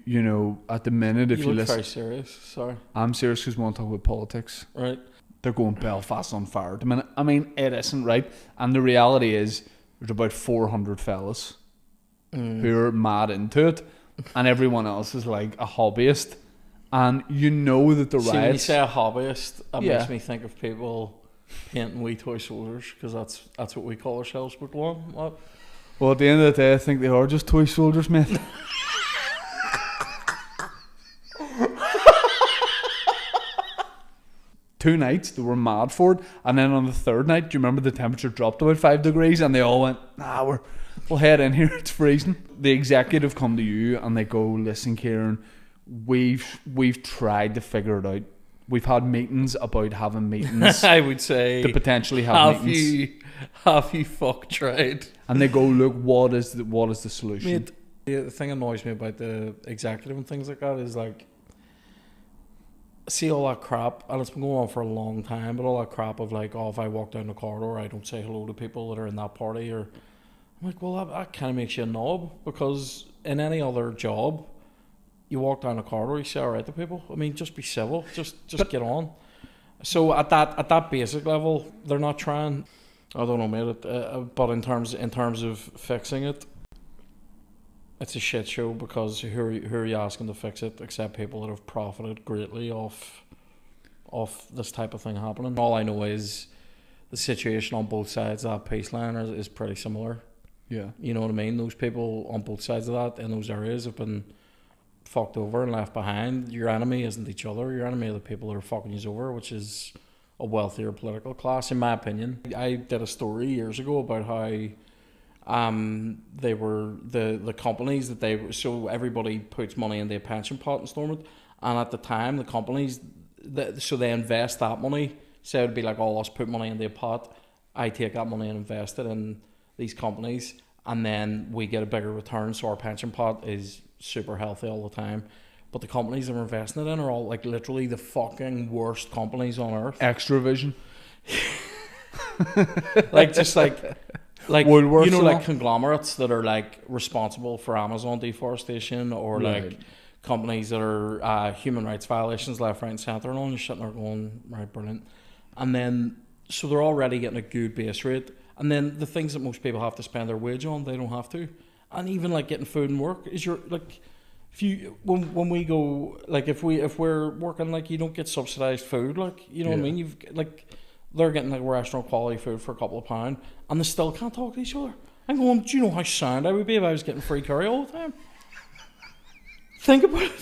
you know, at the minute, if you look listen, very serious. Sorry. I'm serious because we want to talk about politics. Right. They're going Belfast on fire at the minute. I mean, it isn't, right? And the reality is, there's about 400 fellas who are mad into it, and everyone else is like a hobbyist. And you know that the See, when you riots. say a hobbyist, that Yeah. makes me think of people painting wee toy soldiers, because that's what we call ourselves. But go on, what? Well, at the end of the day, I think they are just toy soldiers, mate. Two nights they were mad for it, and then on the third night, do you remember the temperature dropped about 5 degrees, and they all went, "Nah, we'll head in here. It's freezing." The executive come to you and they go, "Listen, Ciaran, we've tried to figure it out. We've had meetings about having meetings I would say to potentially have meetings." Have you fuck tried? And they go, "Look, what is the solution?" Mate, the thing that annoys me about the executive and things like that is like, see all that crap, and it's been going on for a long time, but all that crap of like, oh, if I walk down the corridor, I don't say hello to people that are in that party, or I'm like, well, that kind of makes you a knob, because in any other job, you walk down the corridor, you say all right to people. I mean, just be civil, just get on. So at that basic level, they're not trying. I don't know, mate. But in terms of fixing it, it's a shit show, because who are you asking to fix it except people that have profited greatly off this type of thing happening? All I know is the situation on both sides of that peace line is pretty similar. Yeah. You know what I mean? Those people on both sides of that in those areas have been fucked over and left behind. Your enemy isn't each other. Your enemy are the people that are fucking you over, which is a wealthier political class, in my opinion. I did a story years ago about how they were the companies that they were, so everybody puts money in their pension pot and Stormont, and at the time the companies so they invest that money. So it would be like, all us put money in their pot, I take that money and invest it in these companies, and then we get a bigger return, so our pension pot is super healthy all the time. But the companies that we're investing it in are all like literally the fucking worst companies on earth. Extravision. Like just like Woolworths, you know, and like all? conglomerates that are like responsible for Amazon deforestation, or Right. like companies that are human rights violations left, right and centre, and all, and you're sitting there going, right, brilliant. And then so they're already getting a good base rate, and then the things that most people have to spend their wage on, they don't have to. And even like getting food and work is your like, if you when we go, like if we're working, like you don't get subsidised food, like, you know what I mean, you've like, they're getting like restaurant quality food for a couple of pound, and they still can't talk to each other. I'm going, do you know how sound I would be if I was getting free curry all the time? Think about it.